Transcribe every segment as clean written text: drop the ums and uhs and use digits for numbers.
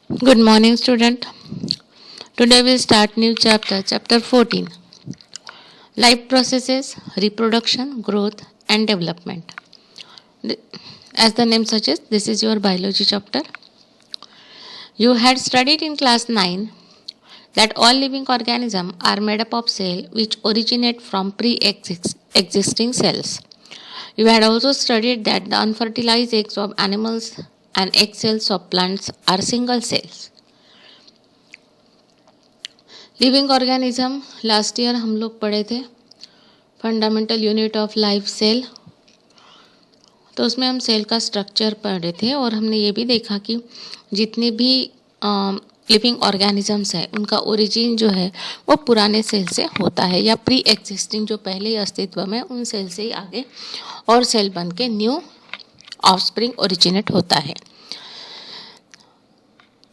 Good morning, student. Today we'll start new chapter 14. Life processes, reproduction, growth and development. As the name suggests, this is your biology chapter. You had studied in class 9 that all living organisms are made up of cells which originate from pre-existing cells. You had also studied that the unfertilized eggs of animals and egg cells of plants are single cells. Living organism last year हम लोग पढ़े थे fundamental unit of life cell, तो उसमें हम cell का structure पढ़े थे और हमने ये भी देखा कि जितने भी लिविंग ऑर्गेनिजम्स हैं उनका ओरिजिन जो है वो पुराने सेल से होता है या प्री एग्जिस्टिंग जो पहले ही अस्तित्व में उन सेल से ही आगे और सेल बन के न्यू ऑफस्प्रिंग ओरिजिनेट होता है।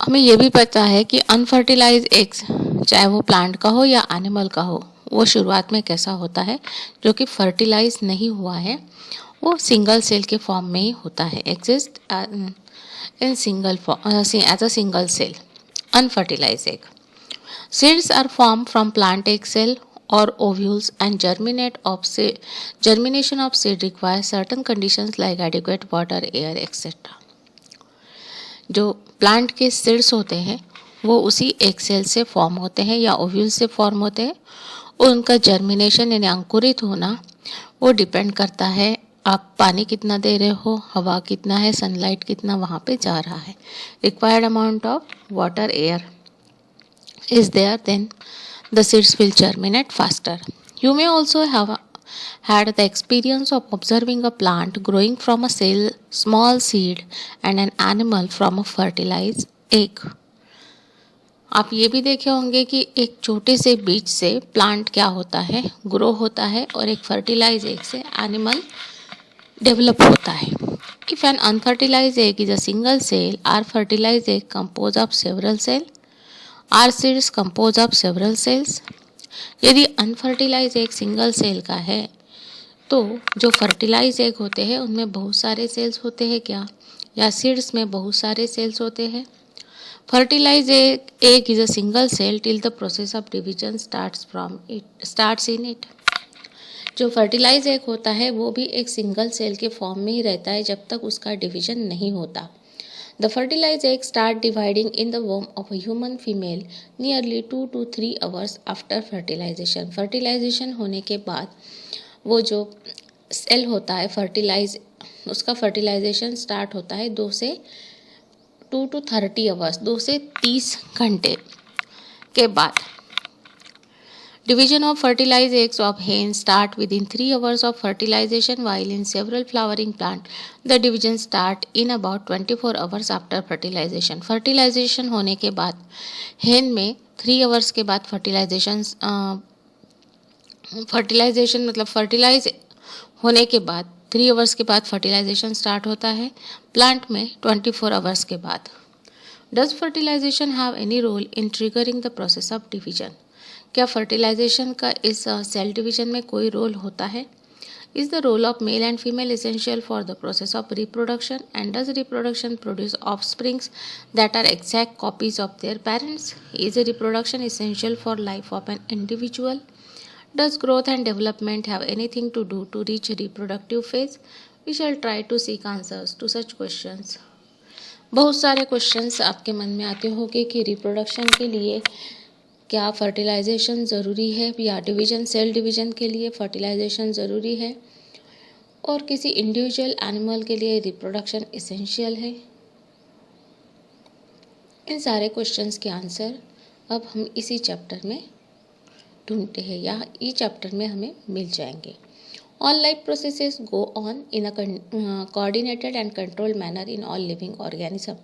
हमें ये भी पता है कि अनफर्टिलाइज एग्स चाहे वो प्लांट का हो या एनिमल का हो वो शुरुआत में कैसा होता है, जो कि फर्टिलाइज नहीं हुआ है, वो सिंगल सेल के फॉर्म में ही होता है, exist in single as a single cell unfertilized egg. Seeds are formed from plant egg cell or ovules and germination of seed requires certain conditions like adequate water, air, etc. जो plant के seeds होते हैं वो उसी egg cell से form होते हैं या ओव्यूल से फॉर्म होते हैं और उनका जर्मिनेशन यानी अंकुरित होना वो डिपेंड करता है आप पानी कितना दे रहे हो, हवा कितना है, सनलाइट कितना वहाँ पे जा रहा है। Required amount of water air is there, then the seeds will germinate faster. You may also have had the experience of observing a plant growing from a small seed and an animal from a fertilized egg. आप ये भी देखे होंगे कि एक छोटे से बीज से प्लांट क्या होता है, ग्रो होता है और एक फर्टिलाइज एग से एनिमल डेवलप होता है. If an unfertilized egg is a single cell, our fertilized egg composed of several cells. Our seeds composed of several cells. यदि अनफर्टिलाइज एग सिंगल सेल का है तो जो फर्टिलाइज एग होते हैं उनमें बहुत सारे सेल्स होते हैं क्या, या सीड्स में बहुत सारे सेल्स होते हैं. Fertilize egg is a single cell till the process of division starts in it. जो फर्टिलाइज एग होता है वो भी एक सिंगल सेल के फॉर्म में ही रहता है जब तक उसका डिवीजन नहीं होता. The fertilize egg start dividing in the womb of a human female nearly 2 to 3 hours after fertilization. Fertilization होने के बाद वो जो सेल होता है उसका फर्टिलाइजेशन स्टार्ट होता है 2 to 30 आवर्स, 2 से 30 घंटे के बाद. Division of fertilized eggs of hen start within 3 hours of fertilization, while in several flowering plants, the division start in about 24 hours after fertilization. Fertilization होने के बाद hen में 3 hours के बाद फर्टिलाइजेशन मतलब फर्टिलाइज होने के बाद 3 hours के बाद फर्टिलाइजेशन स्टार्ट होता है, प्लांट में 24 hours के बाद. Does fertilization have any role in triggering the process of division? क्या फर्टिलाइजेशन का इस सेल डिवीजन में कोई रोल होता है? Is the role of male and female essential for the process of reproduction, and does reproduction produce offsprings that are exact copies of their parents? Is reproduction essential for life of an individual? Does growth and development have anything to do to reach reproductive phase? We shall try to seek answers to such questions. बहुत सारे questions आपके मन में आते होंगे कि reproduction के लिए क्या फर्टिलाइजेशन ज़रूरी है या सेल डिवीज़न के लिए फर्टिलाइजेशन ज़रूरी है, और किसी इंडिविजुअल एनिमल के लिए रिप्रोडक्शन एसेंशियल है. इन सारे क्वेश्चंस के आंसर अब हम इसी चैप्टर में ढूंढते हैं या इस चैप्टर में हमें मिल जाएंगे. All life processes go on in a coordinated and controlled manner in all living organism.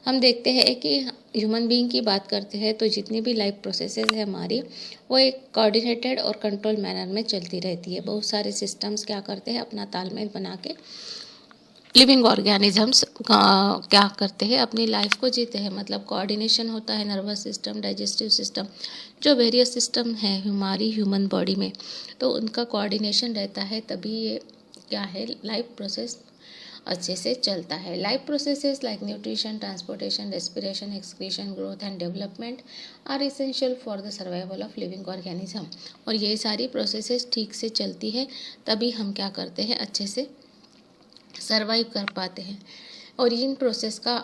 हम देखते हैं कि ह्यूमन बीइंग की बात करते हैं तो जितनी भी लाइफ प्रोसेसेस है हमारी वो एक कोऑर्डिनेटेड और कंट्रोल मैनर में चलती रहती है. बहुत सारे सिस्टम्स क्या करते हैं, अपना तालमेल बना के लिविंग ऑर्गेनिजम्स क्या करते हैं, अपनी लाइफ को जीते हैं. मतलब कोऑर्डिनेशन होता है नर्वस सिस्टम, डाइजेस्टिव सिस्टम, जो वेरियस सिस्टम है हमारी ह्यूमन बॉडी में, तो उनका कोऑर्डिनेशन रहता है, तभी ये क्या है लाइफ प्रोसेस अच्छे से चलता है। Life processes like nutrition, transportation, respiration, excretion, growth and development are essential for the survival of living organism. और ये सारी प्रोसेसेस ठीक से चलती है तभी हम क्या करते हैं, अच्छे से सर्वाइव कर पाते हैं। और इन प्रोसेस का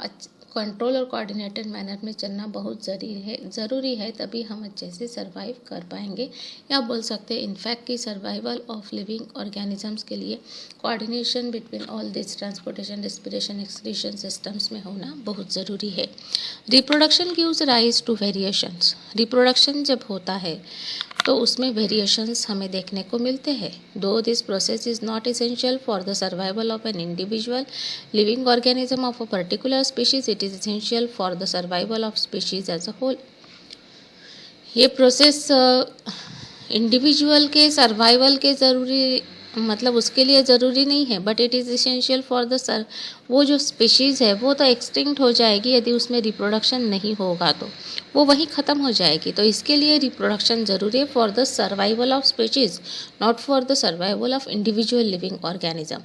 कंट्रोल और कोऑर्डिनेटेड मैनर में चलना बहुत ज़रूरी है तभी हम अच्छे से सर्वाइव कर पाएंगे। या बोल सकते हैं इनफैक्ट कि सर्वाइवल ऑफ लिविंग ऑर्गेनिजम्स के लिए coordination between all this transportation, respiration, excretion systems में होना बहुत ज़रूरी है। Reproduction gives rise to variations. Reproduction जब होता है तो उसमें वेरिएशंस हमें देखने को मिलते हैं। Though this process is not essential for the survival of an individual living organism of a particular species, it is essential for the survival of species as a whole. ये प्रोसेस इंडिविजुअल के survival के ज़रूरी मतलब उसके लिए ज़रूरी नहीं है, but it is essential for the वो जो स्पीशीज़ है वो तो एक्सटिंक्ट हो जाएगी यदि उसमें रिप्रोडक्शन नहीं होगा, तो वो वहीं ख़त्म हो जाएगी। तो इसके लिए रिप्रोडक्शन ज़रूरी है for the survival of species, not for the survival of individual living organism.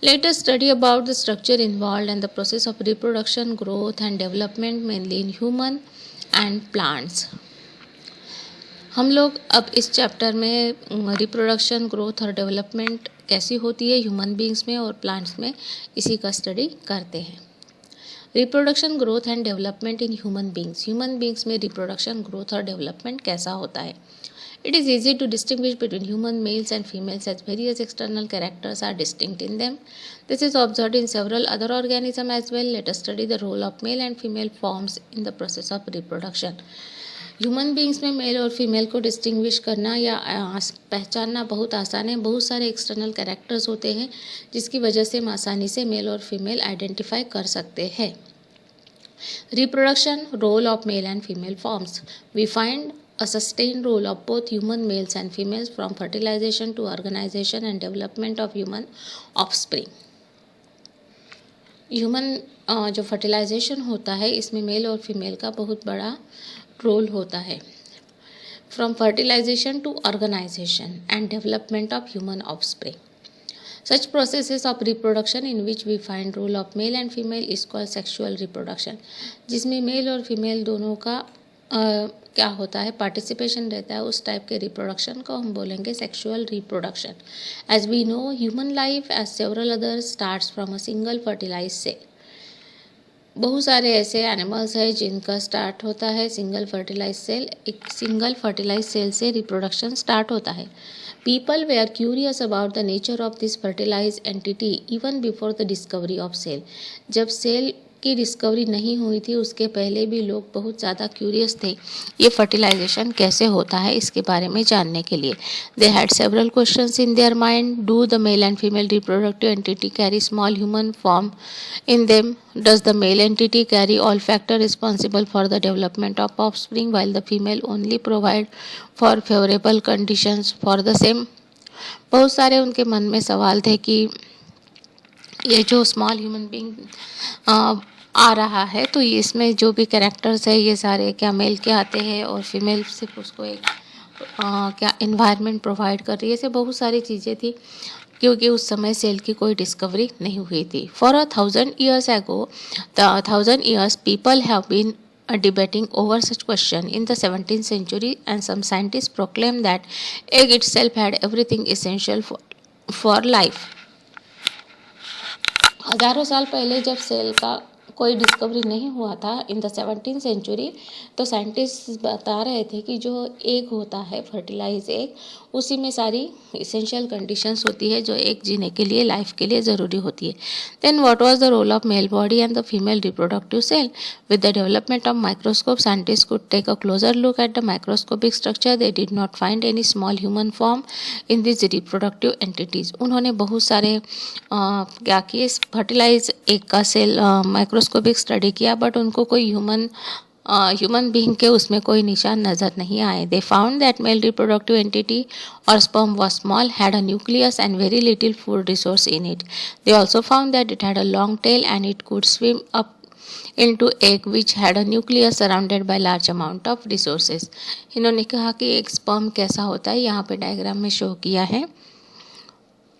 Let us study about the structure involved in the process of reproduction, growth and development mainly in human and plants. हम लोग अब इस chapter में reproduction, growth और development कैसी होती है human beings में और प्लांट्स में, इसी का स्टडी करते हैं। Reproduction, growth and development in human beings में रिप्रोडक्शन, ग्रोथ और डेवलपमेंट कैसा होता है। It is easy to distinguish between human males and females as various external characters are distinct in them. This is observed in several other organisms as well. Let us study the role of male and female forms in the process of reproduction. Human beings में mail और female को distinguish करना या पहचानना बहुत आसान है। बहुत सारे एक्सटर्नल कैरेक्टर्स होते हैं जिसकी वजह से हम आसानी से मेल और फीमेल आइडेंटिफाई कर सकते हैं। Reproduction, role of male and female forms. We find a sustained role of both human males and females from fertilization to organization and development of human offspring. Human जो fertilisation होता है इसमें mail और female का बहुत बड़ा role होता है। From fertilization to organization and development of human offspring, such processes of reproduction in which we find role of male and female is called sexual reproduction, जिसमें मेल और फीमेल दोनों का क्या होता है, पार्टिसिपेशन रहता है, उस टाइप के रिप्रोडक्शन को हम बोलेंगे sexual reproduction. As we know human life as several others starts from a single fertilize cell. बहुत सारे ऐसे एनिमल्स हैं जिनका स्टार्ट होता है सिंगल फर्टिलाइज सेल। एक सिंगल फर्टिलाइज सेल से रिप्रोडक्शन स्टार्ट होता है। People they are curious about the nature of this fertilize entity even before the discovery of cell. जब सेल की डिस्कवरी नहीं हुई थी उसके पहले भी लोग बहुत ज़्यादा क्यूरियस थे ये फर्टिलाइजेशन कैसे होता है इसके बारे में जानने के लिए। They had several questions in their mind. Do the male and female reproductive entity carry small human form in them? Does the male entity carry all factor responsible for the development of offspring while the female only provide for favourable conditions for the same? बहुत सारे उनके मन में सवाल थे कि ये जो स्मॉल ह्यूमन बीइंग आ रहा है तो इसमें जो भी कैरेक्टर्स है ये सारे क्या मेल के आते हैं और फीमेल सिर्फ उसको एक क्या एनवायरनमेंट प्रोवाइड कर रही है। ऐसे बहुत सारी चीज़ें थी क्योंकि उस समय सेल की कोई डिस्कवरी नहीं हुई थी। For 1000 years ago, the 1000 years people have been debating over such question in the 17th century and some scientists proclaimed that egg itself had everything essential for life. हज़ारों साल पहले जब सेल का कोई डिस्कवरी नहीं हुआ था इन द 17th सेंचुरी, तो साइंटिस्ट बता रहे थे कि जो एग होता है फर्टिलाइज एग, उसी में सारी इसेंशियल कंडीशंस होती है जो एक जीने के लिए, लाइफ के लिए ज़रूरी होती है। Then what was the role of male body and the female reproductive cell? With the development of microscope scientist could take a closer look at the microscopic structure. They did not find any small human form in this reproductive entities. उन्होंने बहुत सारे क्या किए, fertilize egg का cell microscopic study किया but उनको कोई human being के उसमें कोई निशान नज़र नहीं आए। दे found that mail reproductive entity और sperm was small, had a nucleus and very little food resource in it. They also found that it had a long tail and it could swim up into egg which had a nucleus surrounded by large amount of resources. इन्होंने कहा कि एक sperm कैसा होता है, यहाँ पे diagram में शो किया है।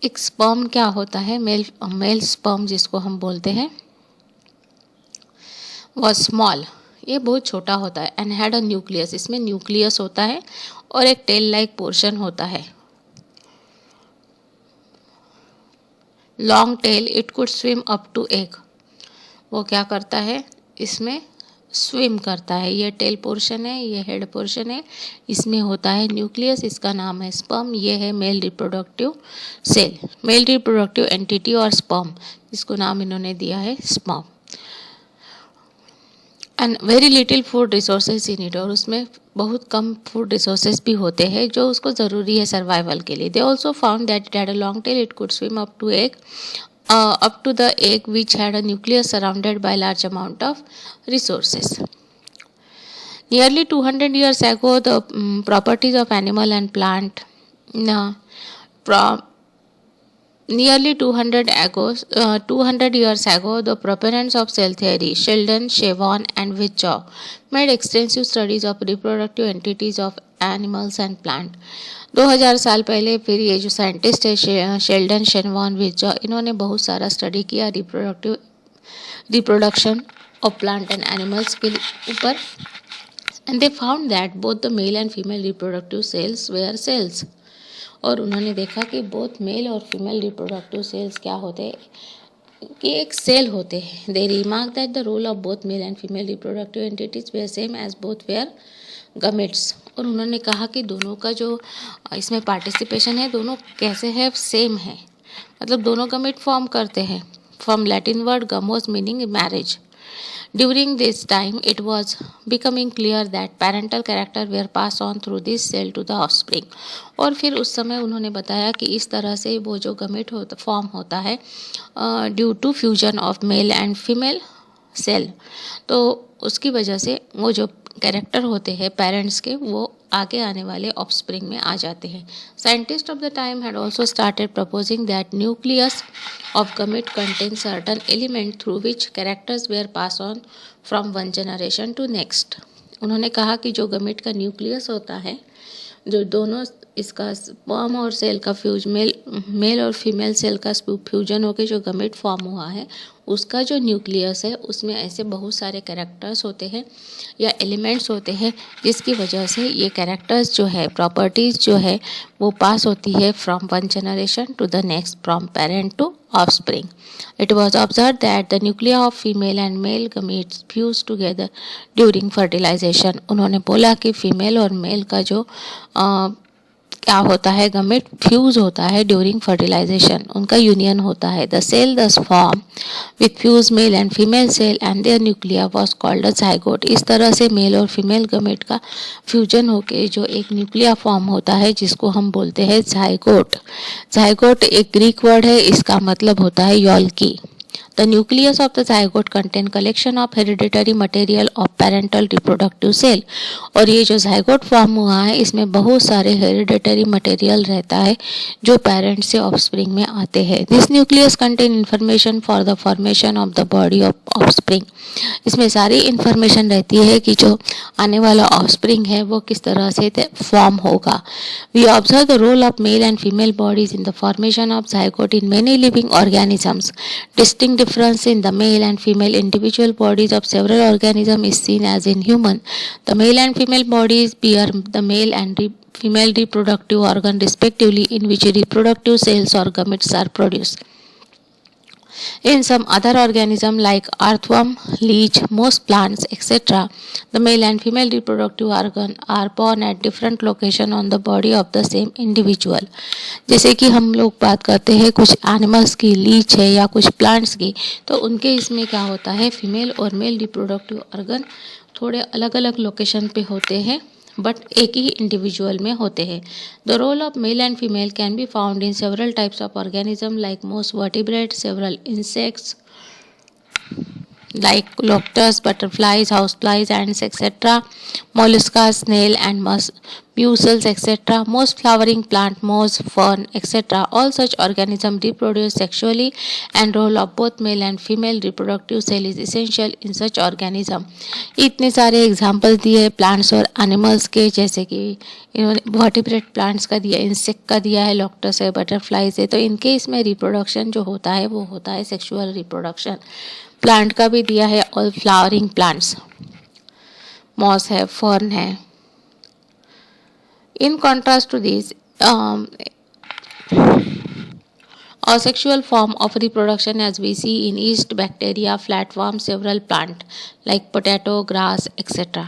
एक स्पर्म क्या होता है, मेल स्पर्म जिसको हम बोलते हैं, वह स्मॉल, ये बहुत छोटा होता है, एंड हैड अ न्यूक्लियस, इसमें न्यूक्लियस होता है और एक टेल लाइक पोर्शन होता है, long tail, it could swim up to egg, वो क्या करता है, इसमें स्विम करता है, ये टेल पोर्शन है, ये हेड पोर्शन है, इसमें होता है न्यूक्लियस, इसका नाम है स्पर्म, ये है male reproductive cell, male reproductive entity और स्पर्म, इसको नाम इन्होंने दिया है sperm. And very little food resources in it, और उसमें बहुत कम फूड रिसोर्सेज भी होते हैं जो उसको ज़रूरी है सर्वाइवल के लिए। They also found that it had a long tail, it could swim up to the egg which had a nucleus surrounded by large amount of resources. Nearly 200 years ago, the properties of animal and plant, nearly 200 years ago, the proponents of cell theory, Sheldon, Shavon, and Virchow, made extensive studies of reproductive entities of animals and plant. 2000 साल पहले फिर ये जो scientist है Sheldon, Shane Warne, विर्चॉ, इन्होंने बहुत सारा study किया reproduction of plant and animals के ऊपर, and they found that both the male and female reproductive cells were cells, और उन्होंने देखा कि बोथ मेल और फीमेल रिप्रोडक्टिव सेल्स क्या होते हैं, कि एक सेल होते हैं। They remark that the role of both male and female reproductive entities were same as both were gametes, और उन्होंने कहा कि दोनों का जो इसमें पार्टिसिपेशन है दोनों कैसे है, सेम है, मतलब दोनों गमेट फॉर्म करते हैं, from Latin word gamos meaning marriage. During this time, it was becoming clear that parental character were passed on through this cell to the offspring. और फिर उस समय उन्होंने बताया कि इस तरह से वो जो गमेट फॉर्म होता है due to fusion of male and female cell, तो उसकी वजह से वो जो कैरेक्टर होते हैं पेरेंट्स के वो आगे आने वाले ऑफस्प्रिंग में आ जाते हैं। Scientist of the time had also started proposing that nucleus of gamete contain certain element through which characters were pass on from one generation to next. उन्होंने कहा कि जो गमेट का न्यूक्लियस होता है, जो दोनों इसका स्पर्म और सेल का मेल और फीमेल सेल का फ्यूजन होकर जो गमेट फॉर्म हुआ है, उसका जो न्यूक्लियस है उसमें ऐसे बहुत सारे कैरेक्टर्स होते हैं या एलिमेंट्स होते हैं जिसकी वजह से ये कैरेक्टर्स जो है, प्रॉपर्टीज़ जो है वो पास होती है from one generation to the next, from parent to offspring. It was observed that the nuclei of female and male gametes fuse together during fertilization. उन्होंने बोला कि फीमेल और मेल का जो क्या होता है, गमेट फ्यूज होता है ड्यूरिंग फर्टिलाइजेशन, उनका यूनियन होता है। The cell thus form with fuse male and female cell and their nuclei was called a zygote. इस तरह से मेल और फीमेल गमेट का फ्यूजन होके जो एक न्यूक्लिया फॉर्म होता है जिसको हम बोलते हैं जाइगोट। जाइगोट एक ग्रीक वर्ड है, इसका मतलब होता है यॉल्की। The nucleus of the zygote contain collection of hereditary material of parental reproductive cell. और ये जो zygote फॉर्म हुआ है इसमें बहुत सारे hereditary material रहता है जो पेरेंट से ऑफस्प्रिंग में आते हैं। This nucleus contain information for the formation of the body of offspring. इसमें सारी इंफॉर्मेशन रहती है कि जो आने वाला ऑफस्प्रिंग है वो किस तरह से फॉर्म होगा। We observe the role of male and female bodies in the formation of zygote in many living organisms. Distinct difference in the male and female individual bodies of several organisms is seen as in human. The male and female bodies bear the male and female reproductive organ respectively, in which reproductive cells or gametes are produced. In some other organisms like earthworm, leech, most plants, etc., the male and female reproductive organ are born at different location on the body of the same individual. जैसे कि हम लोग बात करते हैं कुछ animals की, Leach है या कुछ प्लांट्स की, तो उनके इसमें क्या होता है, फीमेल और मेल रिप्रोडक्टिव ऑर्गन थोड़े अलग अलग लोकेशन पे होते हैं बट एक ही इंडिविजुअल में होते हैं। The role of male and female can be found in several types of organism like most vertebrate, several insects, like locusts, butterflies, houseflies, ants, etc., mollusca, snail, and mussels, etc., most flowering plant, moss, fern, etc. All such organisms reproduce sexually, and role of both male and female reproductive cell is essential in such organism. इतने सारे example दिए plants और animals के, जैसे कि इन्होंने vertebrate plants का दिया, इंसेक्ट का दिया है, लॉक्टस है, बटरफ्लाइज है, तो इनके इसमें रिप्रोडक्शन जो होता है वो होता है सेक्सुअल रिप्रोडक्शन. प्लांट का भी दिया है, और फ्लावरिंग प्लांट्स, मॉस है, फर्न है. In contrast to this, asexual form of reproduction as we see in yeast, bacteria, flatworm, several plant like potato, grass, etc.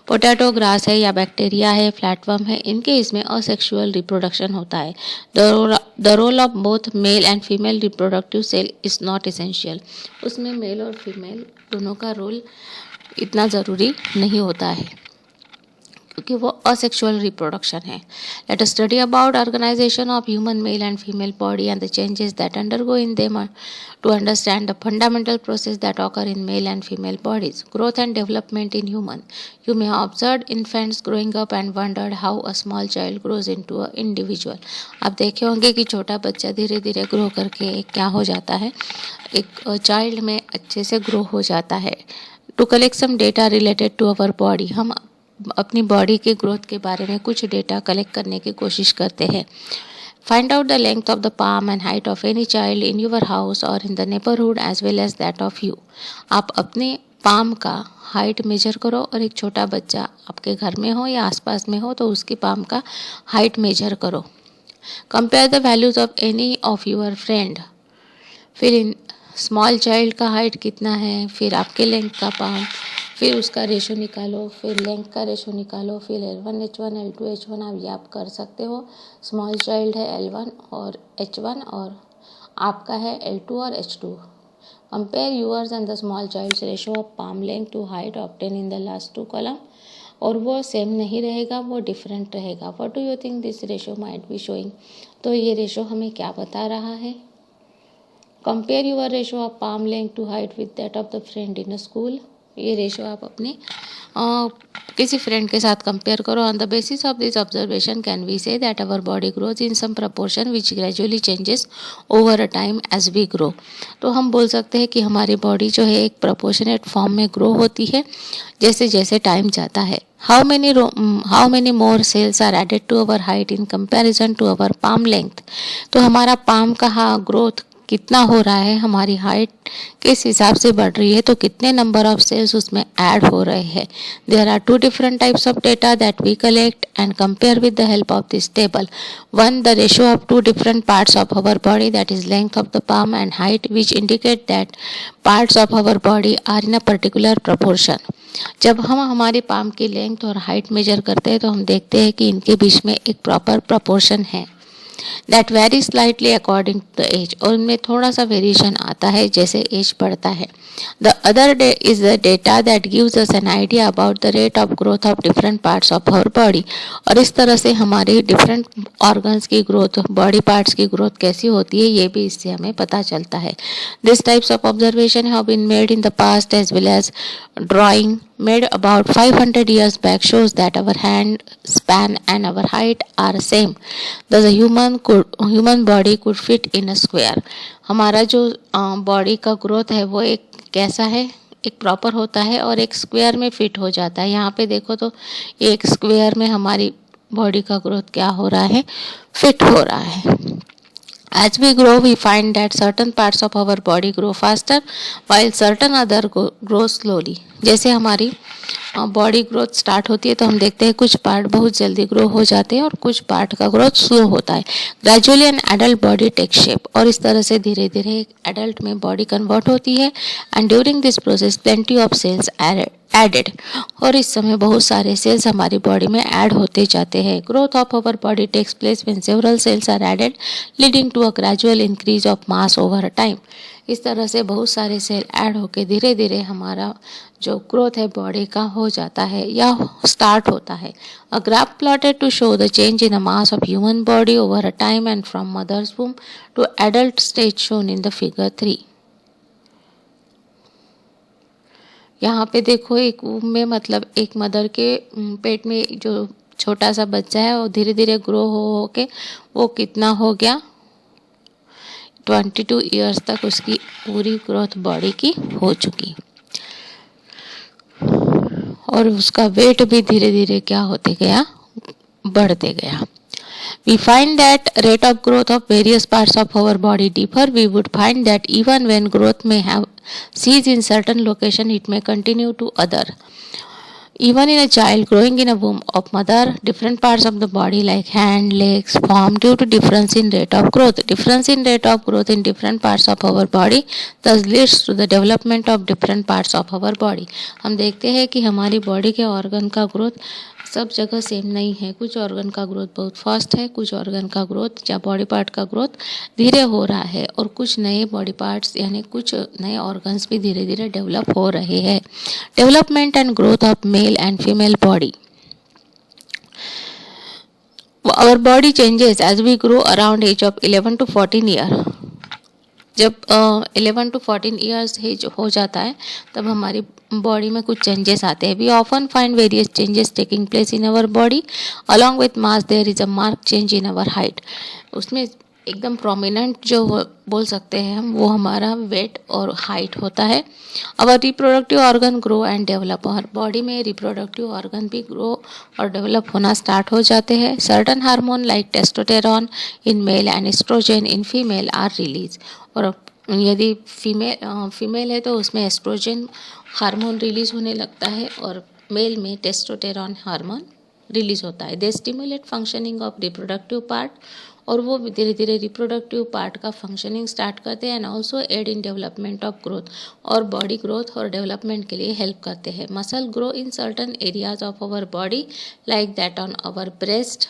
Potato grass है या बैक्टीरिया है, फ्लैटवर्म है, इनके इसमें असेक्सुअल रिप्रोडक्शन होता है. The role of both male and female reproductive cell is not essential. उसमें male और फीमेल दोनों का रोल इतना ज़रूरी नहीं होता है, क्योंकि वो असेक्सुअल रिप्रोडक्शन है. Let us study about organisation of human male and female body and the changes that undergo in them to understand the fundamental process that occur in male and female bodies. Growth and development in human. You may have observed infants growing up and wondered how a small child grows into a individual. आप देखे होंगे कि छोटा बच्चा धीरे धीरे grow करके क्या हो जाता है, एक चाइल्ड में अच्छे से ग्रो हो जाता है. To collect some data related to our body. हम अपनी बॉडी के ग्रोथ के बारे में कुछ डेटा कलेक्ट करने की कोशिश करते हैं. Find out the length of the palm and height of any child in your house और in the neighbourhood as well as that of you. आप अपने पाम का हाइट मेजर करो, और एक छोटा बच्चा आपके घर में हो या आसपास में हो तो उसकी पाम का हाइट मेजर करो. Compare the values of any of your friend. फिर इन स्मॉल चाइल्ड का हाइट कितना है, फिर आपके लेंथ का पाम, फिर उसका रेशो निकालो, फिर लेंथ का रेशो निकालो, फिर L1 H1 L2 H1 आप ये आप कर सकते हो. स्मॉल चाइल्ड है L1 और H1 और आपका है L2 और H2. Compare yours and the small child's ratio of palm length to height obtain in the last 2 column. और वो सेम नहीं रहेगा, वो डिफरेंट रहेगा. What do you think this ratio might be showing. तो ये रेशो हमें क्या बता रहा है. Compare your ratio of palm length to height with that of the friend in a school. ये रेशो आप अपने किसी फ्रेंड के साथ कंपेयर करो. On the basis of this observation can we say that our body grows in some proportion which gradually changes over a time as we grow. तो हम बोल सकते हैं कि हमारी बॉडी जो है एक प्रपोर्शनेट फॉर्म में ग्रो होती है जैसे जैसे टाइम जाता है. How many more cells are added to our height in comparison to our palm length. तो हमारा पाम का ग्रोथ कितना हो रहा है, हमारी हाइट किस हिसाब से बढ़ रही है, तो कितने नंबर ऑफ सेल्स उसमें ऐड हो रहे हैं. There are 2 different types of data that we collect and compare with the help of this table. 1. The ratio of 2 different parts of our body, that is length of the palm and height, which indicate that parts of our body are in a particular proportion. जब हम हमारे palm की length और height measure करते हैं तो हम देखते हैं कि इनके बीच में एक प्रॉपर प्रपोर्शन है. That vary slightly according to the age. और उनमें थोड़ा सा वेरिएशन आता है जैसे एज बढ़ता है. The other day is the data that gives us an idea about the rate of growth of different parts of our body. और इस तरह से हमारी डिफरेंट ऑर्गन्स की ग्रोथ, बॉडी पार्ट्स की ग्रोथ कैसी होती है ये भी इससे हमें पता चलता है. This types of observation have been made in the past as well as drawing made about 500 years back shows that our hand span and our height are same. Thus a human body could fit in a square. हमारा जो body का growth है वो एक कैसा है, एक proper होता है और एक स्क्वायर में फिट हो जाता है. यहाँ पे देखो तो एक स्क्वायर में हमारी बॉडी का ग्रोथ क्या हो रहा है, फिट हो रहा है. As we grow, we find that certain parts of our body grow faster while certain other grow slowly. जैसे हमारी बॉडी ग्रोथ स्टार्ट होती है तो हम देखते हैं कुछ पार्ट बहुत जल्दी ग्रो हो जाते हैं और कुछ पार्ट का ग्रोथ स्लो होता है. Gradually an adult body take shape. और इस तरह से धीरे धीरे एक एडल्ट में बॉडी कन्वर्ट होती है. And during this process plenty of cells added. और इस समय बहुत सारे सेल्स हमारी बॉडी में ऐड होते जाते हैं. Growth of our body takes place when several cells are added leading to a gradual increase of mass over a time. इस तरह से बहुत सारे सेल ऐड होके धीरे धीरे हमारा जो ग्रोथ है बॉडी का हो जाता है या स्टार्ट होता है. A graph plotted to show the change in the mass of human body over a time and from mother's womb to adult stage shown in the figure 3. यहाँ पे देखो एक womb में मतलब एक मदर के पेट में जो छोटा सा बच्चा है वो धीरे धीरे ग्रो हो के वो कितना हो गया 22 ईयर्स तक उसकी पूरी ग्रोथ बॉडी की हो चुकी और उसका वेट भी धीरे धीरे क्या होते गया, बढ़ते गया. We find that rate of growth of various parts of our body differ. We would find that even when growth may have ceased in certain location, it may continue to other. Even in a child growing in a womb of mother, different parts of the body like hand, legs form due to difference in rate of growth. Difference in rate of growth in different parts of our body thus leads to the development of different parts of our body. हम देखते हैं कि हमारी body के organ का growth सब जगह same नहीं है. कुछ ऑर्गन का ग्रोथ बहुत फास्ट है, कुछ ऑर्गन का ग्रोथ या बॉडी पार्ट का ग्रोथ धीरे हो रहा है और कुछ नए बॉडी पार्ट्स यानी कुछ नए ऑर्गन्स भी धीरे धीरे डेवलप हो रहे हैं. Development and growth of male and female body. Our body changes as we grow around age of 11 to 14 year. जब 11 to 14 ईयर्स एज हो जाता है तब हमारी बॉडी में कुछ चेंजेस आते हैं. We often find various changes taking place in our body along with mass. There is a mark change in our height. उसमें एकदम प्रोमिनेंट जो बोल सकते हैं हम वो हमारा वेट और हाइट होता है. Our reproductive organ grow and develop. और बॉडी में रिप्रोडक्टिव ऑर्गन भी ग्रो और डेवलप होना स्टार्ट हो जाते हैं. Certain hormone like testosterone in male and oestrogen in female are release. और यदि फीमेल है तो उसमें एस्ट्रोजन हार्मोन रिलीज होने लगता है और मेल में टेस्टोस्टेरोन हार्मोन रिलीज होता है. They stimulate functioning of reproductive part. और वो धीरे धीरे रिप्रोडक्टिव पार्ट का फंक्शनिंग स्टार्ट करते हैं. And also aid in development of growth. और बॉडी ग्रोथ और डेवलपमेंट के लिए हेल्प करते हैं. Muscle grow in certain areas of our body like that on our breast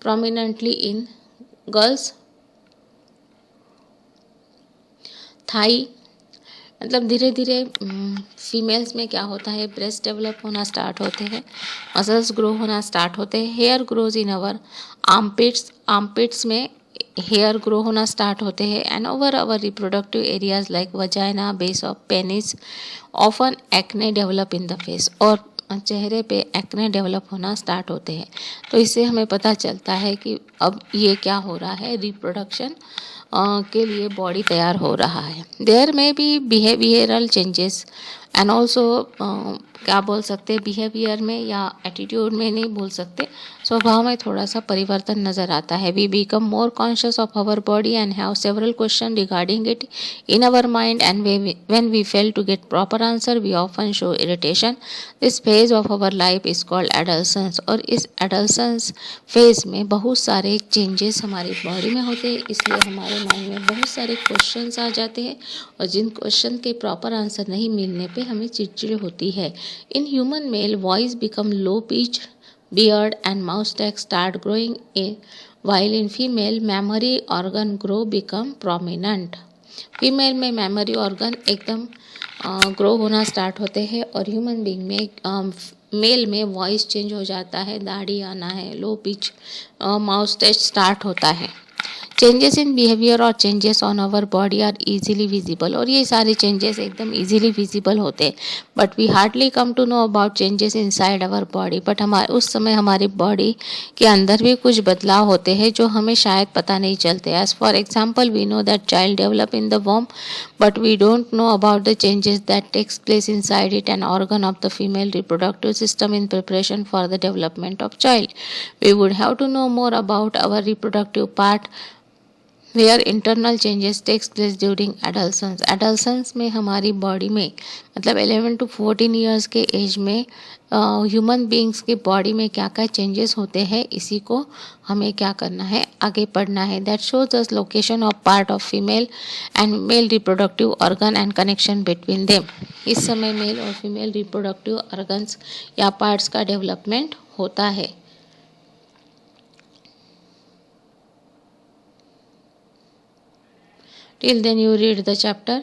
prominently in girls. Thigh मतलब धीरे धीरे फीमेल्स में क्या होता है ब्रेस्ट डेवलप होना स्टार्ट होते हैं, मसल्स ग्रो होना स्टार्ट होते हैं. Hair grows in our armpits. Armpits में हेयर ग्रो होना स्टार्ट होते हैं. And over our reproductive areas like vagina base of penis often acne develop in the face. और चेहरे पे एक्ने डेवलप होना स्टार्ट होते हैं. तो इससे हमें पता चलता है कि अब ये क्या हो रहा है, रिप्रोडक्शन के लिए बॉडी तैयार हो रहा है. देयर में भी बिहेवियरल चेंजेस एंड ऑल्सो क्या बोल सकते हैं बिहेवियर में या एटीट्यूड में नहीं बोल सकते, स्वभाव में थोड़ा सा परिवर्तन नज़र आता है. We become more conscious of our body and have several question regarding it in our mind. And when we fail to get proper answer we often show irritation. This phase of our life is called adolescence. और इस adolescence phase में बहुत सारे changes हमारी body में होते हैं. इसलिए हमारे माइंड में बहुत सारे क्वेश्चंस आ जाते हैं और जिन क्वेश्चन के प्रॉपर आंसर नहीं मिलने पे हमें चिड़चिड़ होती है. In human male, voice become low pitched, beard and mustache start growing while in female, mammary organ grow become prominent. Female में मेमोरी ऑर्गन एकदम ग्रो होना स्टार्ट होते हैं और ह्यूमन बीइंग में मेल में वॉइस चेंज हो जाता है, दाढ़ी आना है, लो पिच माउस्टेच स्टार्ट होता है. चेंजेस इन बिहेवियर और changes on our body are easily visible. और ये सारे चेंजेस एकदम इजीली विजिबल होते हैं. But we hardly come to know about changes inside our body. But हमारे उस समय हमारी बॉडी के अंदर भी कुछ बदलाव होते हैं जो हमें शायद पता नहीं चलते. As for example we know that child develop in the womb but we don't know about the changes that takes place inside it an organ of the female reproductive system in preparation for the development of child. We would have to know more about our reproductive part where internal changes takes place during adolescence. Adolescence में हमारी body में मतलब 11 to 14 years के as में human beings की body में क्या क्या चेंजेस होते हैं इसी को हमें क्या करना है आगे पढ़ना है. That shows us location of part of female and male reproductive organ and connection between them. इस समय मेल और फीमेल रिप्रोडक्टिव ऑर्गन्स या पार्ट्स का डेवलपमेंट होता है. Till then you read the chapter.